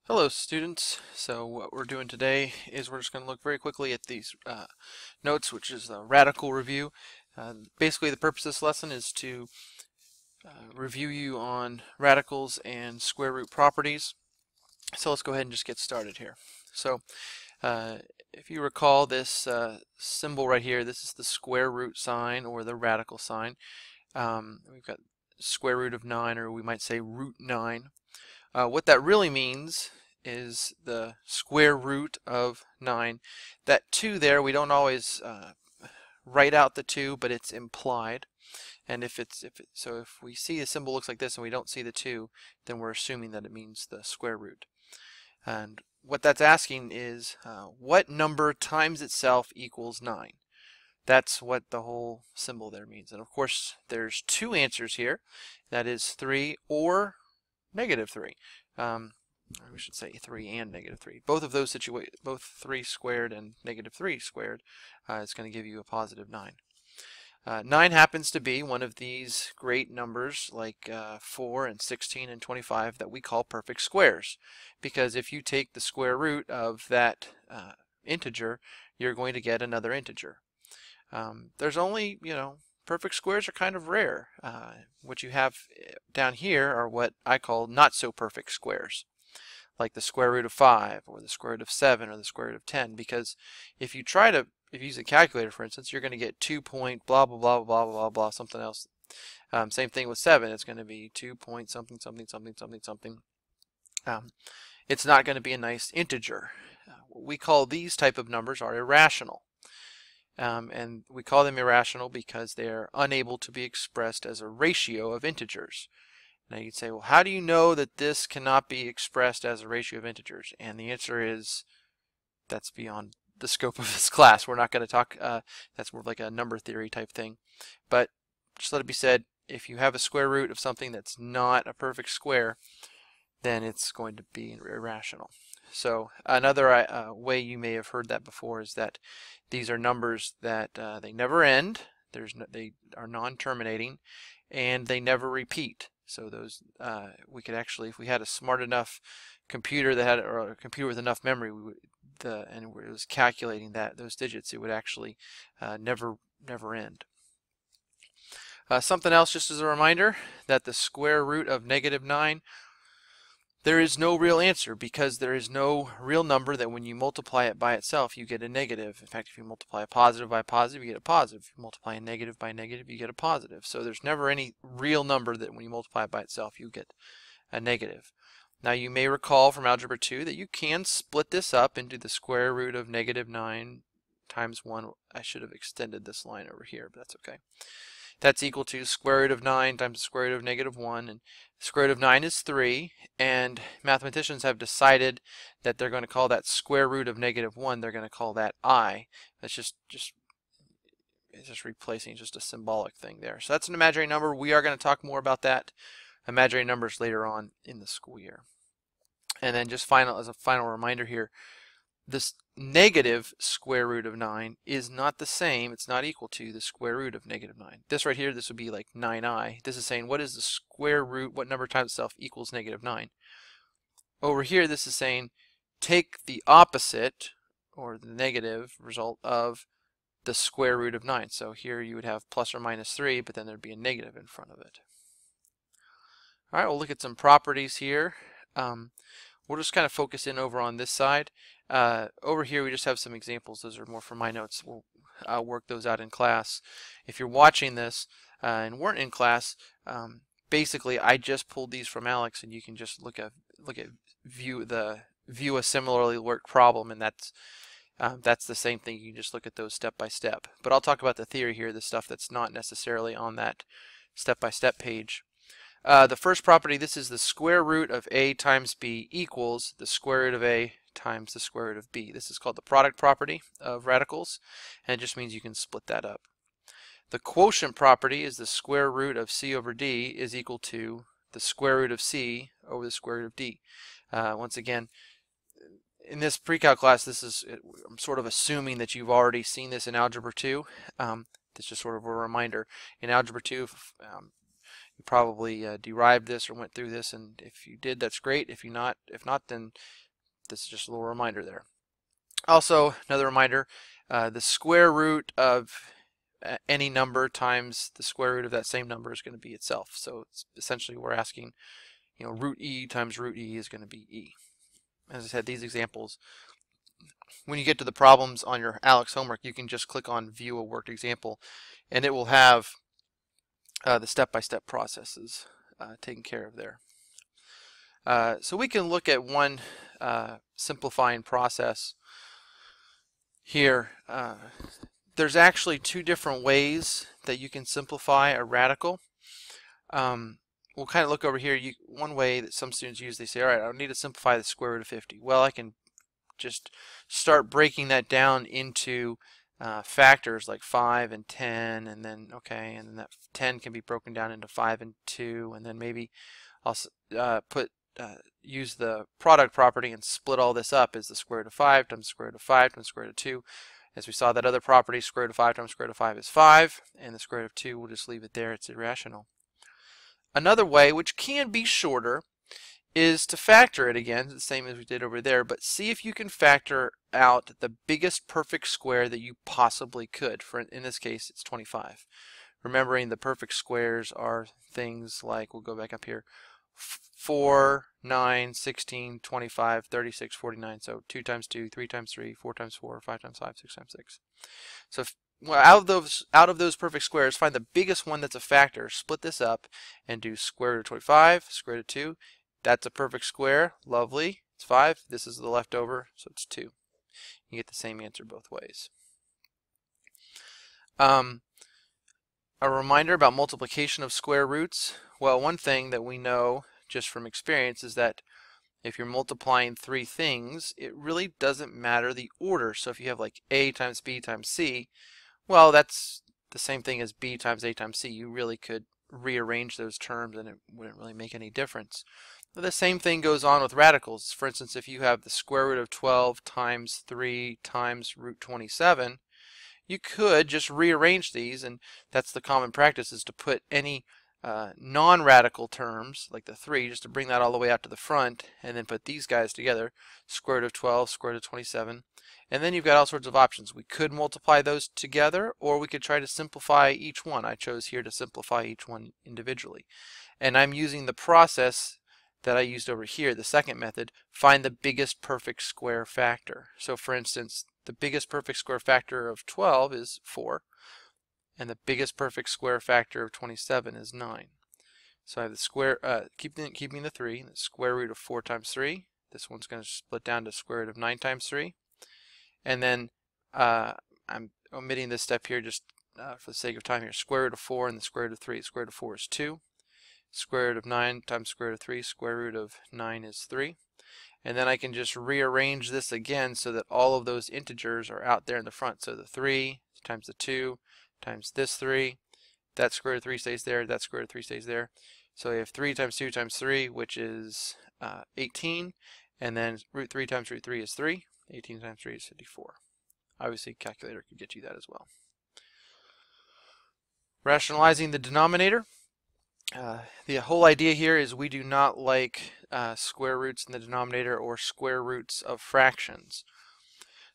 Hello students. So what we're doing today is we're just going to look very quickly at these notes, which is the radical review. Basically the purpose of this lesson is to review you on radicals and square root properties. So let's go ahead and just get started here. So uh, if you recall this symbol right here, this is the square root sign or the radical sign. We've got square root of 9, or we might say root 9. What that really means is the square root of 9. That 2 there, we don't always write out the 2, but it's implied. And if we see a symbol looks like this and we don't see the 2, then we're assuming that it means the square root. And what that's asking is what number times itself equals 9? That's what the whole symbol there means. And of course, there's two answers here. That is 3 or -3. We should say 3 and -3. Both of those both 3 squared and -3 squared is going to give you a positive 9. 9 happens to be one of these great numbers like 4 and 16 and 25 that we call perfect squares, because if you take the square root of that integer, you're going to get another integer. There's only, perfect squares are kind of rare. What you have down here are what I call not so perfect squares, like the square root of 5 or the square root of 7 or the square root of 10, because if you use a calculator, for instance, you're going to get 2 point blah blah blah blah blah blah something else. Same thing with 7. It's going to be 2 point something something something something something. It's not going to be a nice integer. What we call these type of numbers are irrational. And we call them irrational because they are unable to be expressed as a ratio of integers. Now you'd say, well, how do you know that this cannot be expressed as a ratio of integers? And the answer is that's beyond the scope of this class. We're not going to talk, that's more like a number theory type thing. But just let it be said, if you have a square root of something that's not a perfect square, then it's going to be irrational. So another way you may have heard that before is that these are numbers that they never end, they are non-terminating, and they never repeat. So those we could actually, if we had a smart enough computer that had, or a computer with enough memory, and it was calculating those digits, it would actually never end. Something else, just as a reminder, that the square root of -9, there is no real answer, because there is no real number that when you multiply it by itself you get a negative. In fact, if you multiply a positive by a positive, you get a positive. If you multiply a negative by a negative, you get a positive. So there's never any real number that when you multiply it by itself you get a negative. Now you may recall from Algebra 2 that you can split this up into the square root of -9 times 1. I should have extended this line over here, but that's okay. That's equal to square root of 9 times the square root of -1, and the square root of 9 is 3, and mathematicians have decided that they're going to call that square root of -1, they're going to call that I. That's just replacing just a symbolic thing there. So that's an imaginary number. We are going to talk more about that imaginary numbers later on in the school year. And then just as a final reminder here, this negative square root of 9 is not the same, it's not equal to the square root of -9. This right here, this would be like 9i. This is saying what is the square root, what number times itself equals -9. Over here, this is saying take the opposite, or the negative result of the square root of 9. So here you would have plus or minus 3, but then there'd be a negative in front of it. All right, we'll look at some properties here. We'll just kind of focus in over on this side. Over here we just have some examples. Those are more from my notes. I'll work those out in class. If you're watching this and weren't in class, basically I just pulled these from Alex, and you can just view a similarly worked problem, and that's the same thing. You can just look at those step by step. But I'll talk about the theory here, the stuff that's not necessarily on that step by step page. The first property, this is the square root of a times b equals the square root of a times the square root of b. This is called the product property of radicals, and it just means you can split that up. The quotient property is the square root of c over d is equal to the square root of c over the square root of d. Once again, in this pre-calc class, I'm sort of assuming that you've already seen this in Algebra 2. That's just sort of a reminder. In Algebra 2, You probably derived this or went through this, and if you did, that's great. If not, then this is just a little reminder there. Also, another reminder, the square root of any number times the square root of that same number is going to be itself. So it's essentially we're asking, root e times root e is going to be e. As I said, these examples, when you get to the problems on your Alex homework, you can just click on View a Worked Example, and it will have the step-by-step processes taken care of there. So we can look at one simplifying process here. There's actually two different ways that you can simplify a radical. We'll kind of look over here. One way that some students use, they say, all right, I need to simplify the square root of 50. Well, I can just start breaking that down into factors like 5 and 10, and then and then that 10 can be broken down into 5 and 2, and then maybe I'll use the product property and split all this up as the square root of 5 times the square root of 5 times the square root of 2. As we saw that other property, square root of 5 times square root of 5 is 5, and the square root of 2, we'll just leave it there, it's irrational. Another way, which can be shorter, is to factor it again, the same as we did over there, but see if you can factor out the biggest perfect square that you possibly could. In this case, it's 25. Remembering the perfect squares are things like, we'll go back up here, 4, 9, 16, 25, 36, 49. So 2 times 2, 3 times 3, 4 times 4, 5 times 5, 6 times 6. So out of those perfect squares, find the biggest one that's a factor. Split this up and do square root of 25, square root of 2. That's a perfect square. Lovely. It's 5. This is the leftover, so it's 2. You get the same answer both ways. A reminder about multiplication of square roots. Well, one thing that we know just from experience is that if you're multiplying three things, it really doesn't matter the order. So if you have like a times b times c, well, that's the same thing as b times a times c. You really could rearrange those terms and it wouldn't really make any difference. The same thing goes on with radicals. For instance, if you have the square root of 12 times 3 times root 27, you could just rearrange these, and that's the common practice, is to put any non-radical terms, like the 3, just to bring that all the way out to the front, and then put these guys together, square root of 12, square root of 27, and then you've got all sorts of options. We could multiply those together, or we could try to simplify each one. I chose here to simplify each one individually. And I'm using the process that I used over here, the second method, find the biggest perfect square factor. So for instance, the biggest perfect square factor of 12 is 4, and the biggest perfect square factor of 27 is 9. So I have the square, keeping the 3, the square root of 4 times 3. This one's going to split down to square root of 9 times 3. And then I'm omitting this step here just for the sake of time here. Square root of 4 and the square root of 3. Square root of 4 is 2. Square root of 9 times square root of 3. Square root of 9 is 3. And then I can just rearrange this again so that all of those integers are out there in the front. So the 3 times the 2 times this 3, that square root of 3 stays there, that square root of 3 stays there. So we have 3 times 2 times 3, which is 18, and then root 3 times root 3 is 3. 18 times 3 is 54. Obviously, calculator could get you that as well. Rationalizing the denominator. The whole idea here is we do not like square roots in the denominator or square roots of fractions.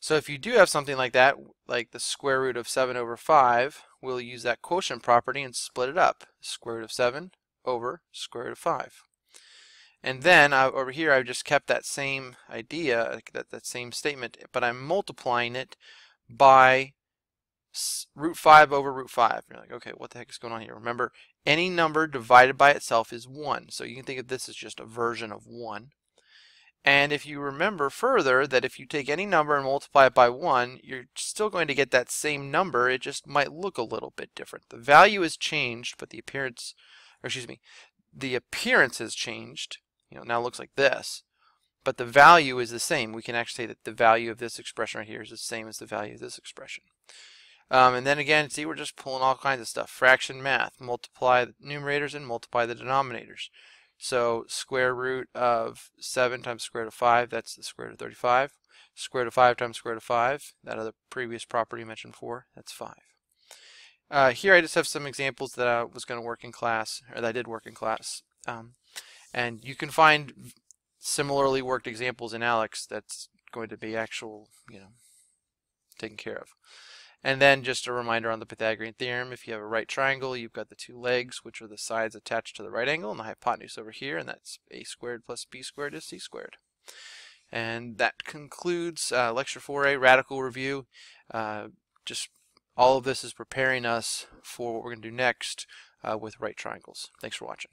So if you do have something like that, like the square root of 7 over 5, we'll use that quotient property and split it up. Square root of 7 over square root of 5. And then over here I've just kept that same idea, that same statement, but I'm multiplying it by root 5 over root 5. You're like, okay, what the heck is going on here? Remember, any number divided by itself is 1. So you can think of this as just a version of 1. And if you remember further that if you take any number and multiply it by 1, you're still going to get that same number. It just might look a little bit different. The value is changed, but the appearance, the appearance has changed. Now it looks like this. But the value is the same. We can actually say that the value of this expression right here is the same as the value of this expression. And then again, see, we're just pulling all kinds of stuff. Fraction math. Multiply the numerators and multiply the denominators. So square root of 7 times square root of 5, that's the square root of 35. Square root of 5 times square root of 5, that other previous property mentioned before, that's 5. Here I just have some examples that I was going to work in class, or that I did work in class. And you can find similarly worked examples in Alex that's going to be actual, taken care of. And then just a reminder on the Pythagorean theorem: if you have a right triangle, you've got the two legs, which are the sides attached to the right angle, and the hypotenuse over here, and that's a squared plus b squared is c squared. And that concludes Lecture 4A, Radical Review. Just all of this is preparing us for what we're going to do next with right triangles. Thanks for watching.